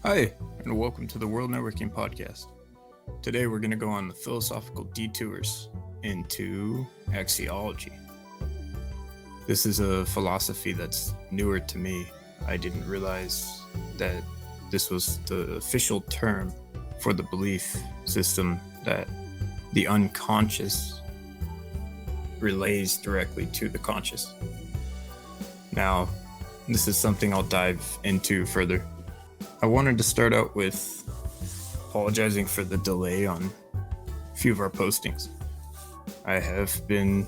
Hi, and welcome to the World Networking Podcast. Today we're going to go on the philosophical detours into Axiology. This is a philosophy that's newer to me. I didn't realize that this was the official term for the belief system that the unconscious relays directly to the conscious. Now, this is something I'll dive into further. I wanted to start out with apologizing for the delay on a few of our postings. I have been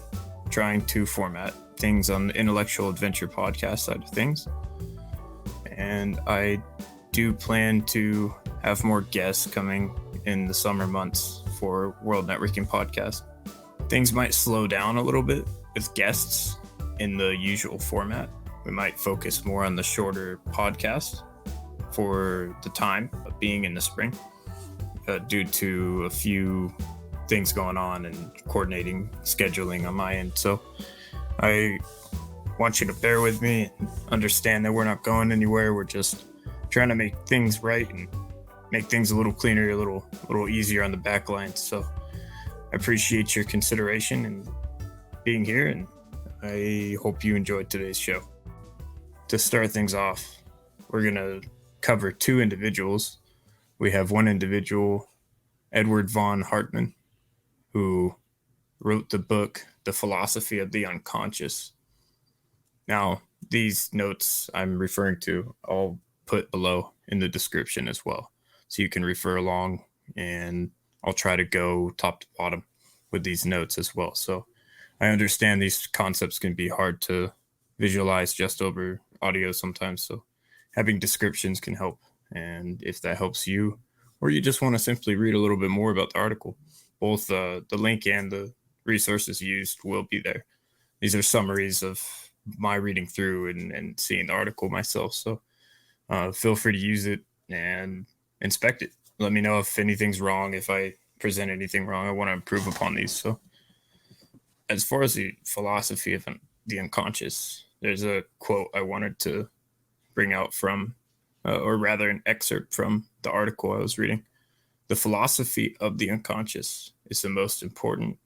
trying to format things on the intellectual adventure podcast side of things, and I do plan to have more guests coming in the summer months for World Networking Podcast. Things might slow down a little bit with guests in the usual format. We might focus more on the shorter podcast for the time of being in the spring due to a few things going on and coordinating scheduling on my end. So I want you to bear with me and understand that we're not going anywhere. We're just trying to make things right and make things a little cleaner, a little easier on the back lines. So I appreciate your consideration and being here, and I hope you enjoyed today's show. To start things off, we're going to cover two individuals. We have one individual, Eduard von Hartmann, who wrote the book, The Philosophy of the Unconscious. Now, these notes I'm referring to, I'll put below in the description as well, so you can refer along, and I'll try to go top to bottom with these notes as well. So I understand these concepts can be hard to visualize just over audio sometimes, so having descriptions can help. And if that helps you, or you just want to simply read a little bit more about the article, both the link and the resources used will be there. These are summaries of my reading through and seeing the article myself. So feel free to use it and inspect it. Let me know if anything's wrong, if I present anything wrong. I want to improve upon these. So as far as the philosophy of the unconscious, there's a quote I wanted to bring out from, or rather an excerpt from the article I was reading. The philosophy of the unconscious is the most important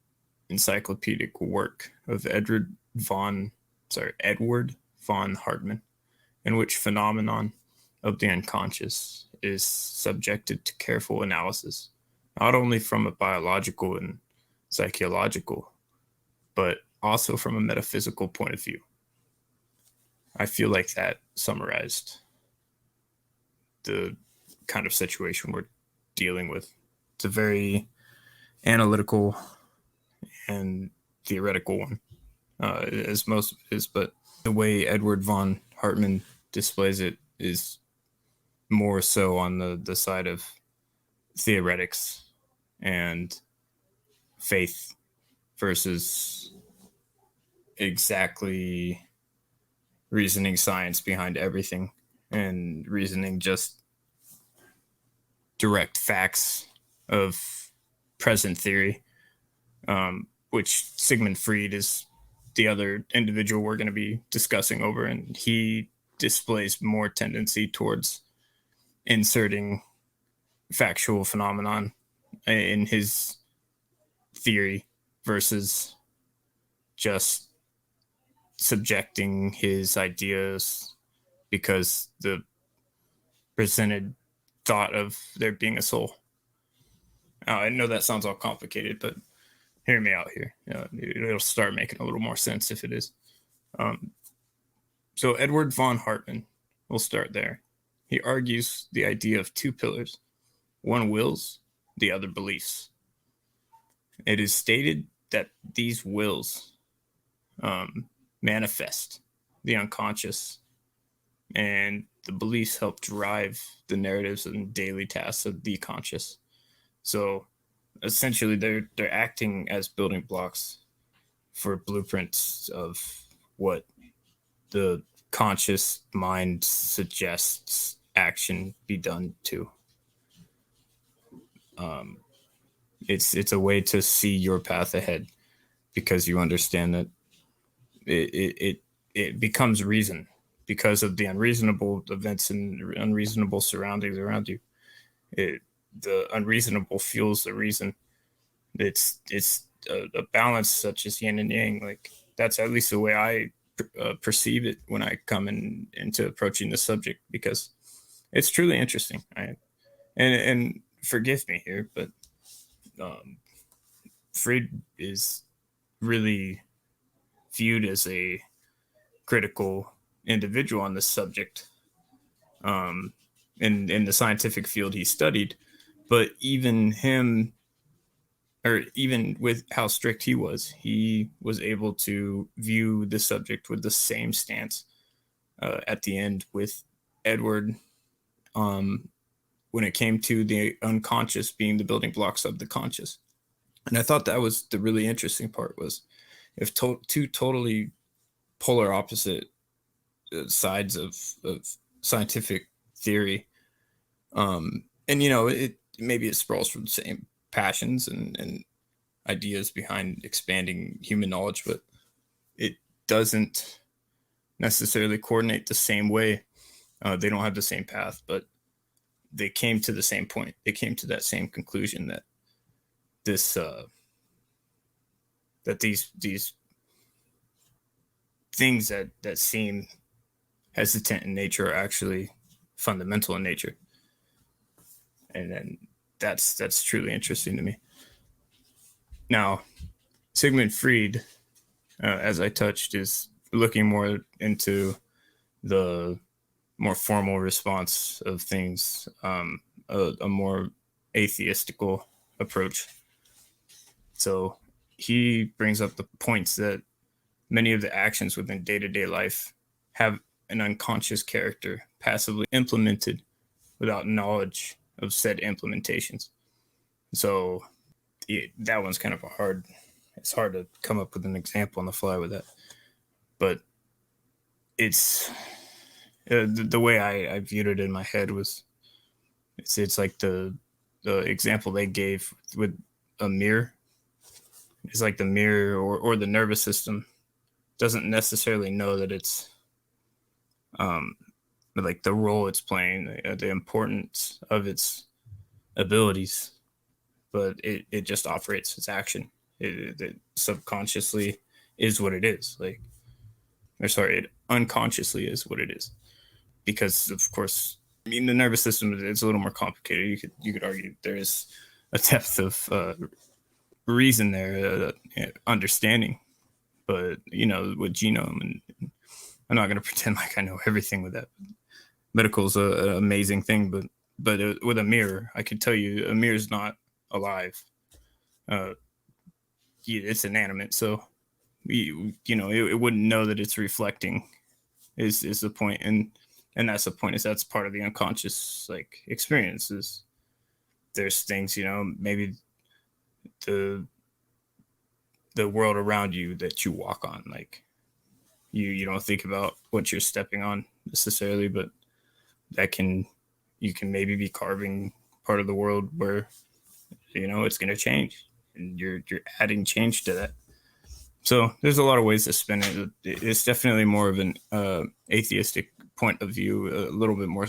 encyclopedic work of Eduard von Hartmann, in which phenomenon of the unconscious is subjected to careful analysis, not only from a biological and psychological, but also from a metaphysical point of view. I feel like that summarized the kind of situation we're dealing with. It's a very analytical and theoretical one, as most of it is, but the way Eduard von Hartmann displays it is more so on the side of theoretics and faith versus exactly reasoning science behind everything and reasoning just direct facts of present theory, which Sigmund Freud is the other individual we're going to be discussing over, and he displays more tendency towards inserting factual phenomenon in his theory versus just subjecting his ideas because the presented thought of there being a soul. I know that sounds all complicated, but hear me out here. It'll start making a little more sense if it is. So Eduard von Hartmann, we'll start there. He argues the idea of two pillars. One wills, the other beliefs. It is stated that these wills manifest the unconscious, and the beliefs help drive the narratives and daily tasks of the conscious. So essentially they're acting as building blocks for blueprints of what the conscious mind suggests action be done to. It's a way to see your path ahead, because you understand that it becomes reason because of the unreasonable events and unreasonable surroundings around you. The unreasonable fuels the reason. It's a balance such as yin and yang. Like, that's at least the way I perceive it when I come into approaching the subject, because it's truly interesting. And forgive me here, but Freud is really viewed as a critical individual on this subject, in the scientific field he studied. But even him, or even with how strict he was able to view the subject with the same stance at the end with Edward, when it came to the unconscious being the building blocks of the conscious. And I thought that was the really interesting part, was if two totally polar opposite sides of scientific theory, and maybe it sprawls from the same passions and ideas behind expanding human knowledge, but it doesn't necessarily coordinate the same way. They don't have the same path, but they came to the same point. They came to that same conclusion, that these things that seem hesitant in nature are actually fundamental in nature. And then that's truly interesting to me. Now, Sigmund Freud, as I touched, is looking more into the more formal response of things, a more atheistical approach. So he brings up the points that many of the actions within day-to-day life have an unconscious character, passively implemented without knowledge of said implementations. So that one's kind of it's hard to come up with an example on the fly with that. But it's the way I viewed it in my head was, it's like the example they gave with a mirror. It's like the mirror or the nervous system doesn't necessarily know that it's like the role it's playing, the importance of its abilities, but it just operates its action. It subconsciously is what it is. Like, or sorry, it unconsciously is what it is, because of course, I mean, the nervous system is a little more complicated. You could argue there is a depth of reason there, understanding, but with genome, and I'm not going to pretend like I know everything with that. Medical is an amazing thing, but with a mirror, I could tell you a mirror is not alive. It's inanimate, so it wouldn't know that it's reflecting. Is the point, and that's the point. Is that's part of the unconscious experiences. There's things, maybe the world around you that you walk on, like you don't think about what you're stepping on necessarily, but you can maybe be carving part of the world where it's going to change, and you're adding change to that. So there's a lot of ways to spin it. It's definitely more of an atheistic point of view, a little bit more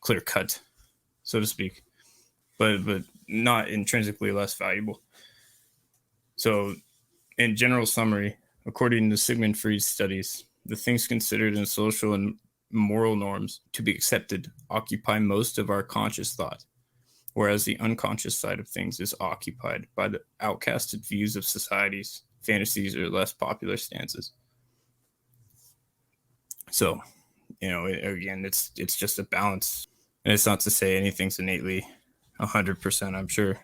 clear cut, so to speak, but not intrinsically less valuable. So, in general summary, according to Sigmund Freud's studies, the things considered in social and moral norms to be accepted occupy most of our conscious thought, whereas the unconscious side of things is occupied by the outcasted views of societies, fantasies, or less popular stances. So, again, it's just a balance, and it's not to say anything's innately 100%.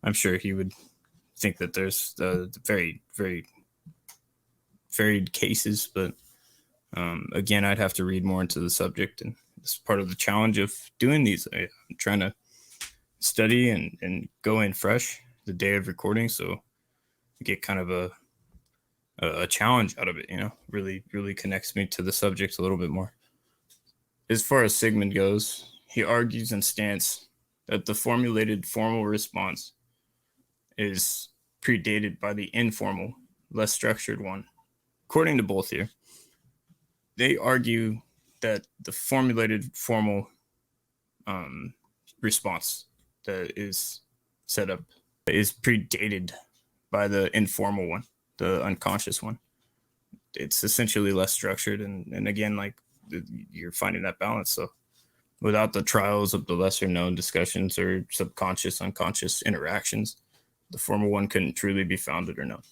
I'm sure he would think that there's very, very varied cases, but again, I'd have to read more into the subject, and it's part of the challenge of doing these. I'm trying to study and go in fresh the day of recording, so I get kind of a challenge out of it. Really connects me to the subject a little bit more. As far as Sigmund goes, he argues and stance that the formulated formal response is predated by the informal, less structured one. According to both here, they argue that the formulated formal response that is set up is predated by the informal one, the unconscious one. It's essentially less structured, and again, like, you're finding that balance. So without the trials of the lesser known discussions or subconscious unconscious interactions, the formal one couldn't truly be founded or known.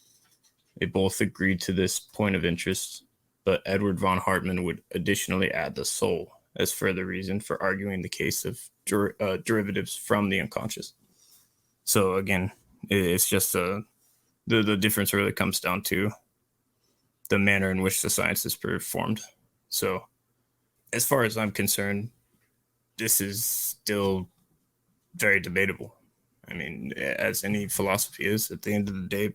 They both agreed to this point of interest, but Eduard von Hartmann would additionally add the soul as further reason for arguing the case of derivatives from the unconscious. So again, it's just the difference really comes down to the manner in which the science is performed. So as far as I'm concerned, this is still very debatable. I mean, as any philosophy is at the end of the day,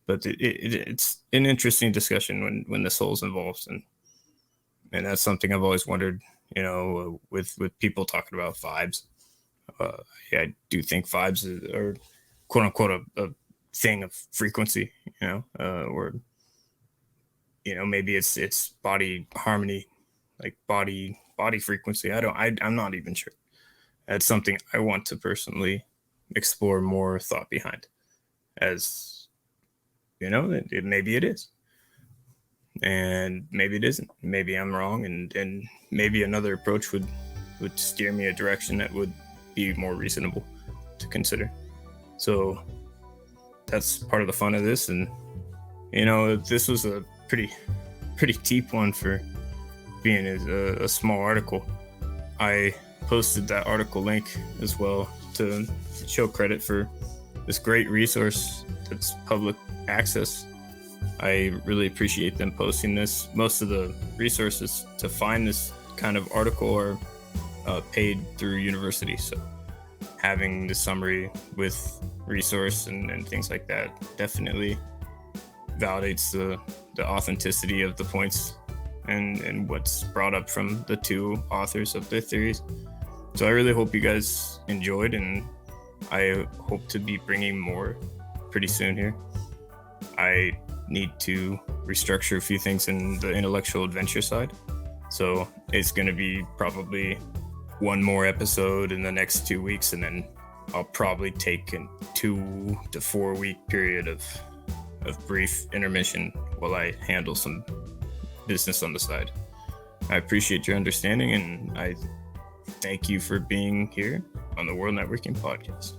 but it's an interesting discussion when the soul's involved, and that's something I've always wondered. With people talking about vibes, I do think vibes are quote unquote a thing of frequency. Or maybe it's body harmony, like body frequency. I'm not even sure. That's something I want to personally explore more thought behind, as maybe it is, and maybe it isn't. Maybe I'm wrong, and maybe another approach would steer me a direction that would be more reasonable to consider. So that's part of the fun of this. And this was a pretty deep one for being a small article. I posted that article link as well to show credit for this great resource that's public access. I really appreciate them posting this. Most of the resources to find this kind of article are paid through university, so having the summary with resource and things like that definitely validates the authenticity of the points and what's brought up from the two authors of their theories. So I really hope you guys enjoyed, and I hope to be bringing more pretty soon here. I need to restructure a few things in the intellectual adventure side. So it's going to be probably one more episode in the next 2 weeks, and then I'll probably take a 2 to 4 week period of brief intermission while I handle some business on the side. I appreciate your understanding, and I thank you for being here on the World Networking Podcast.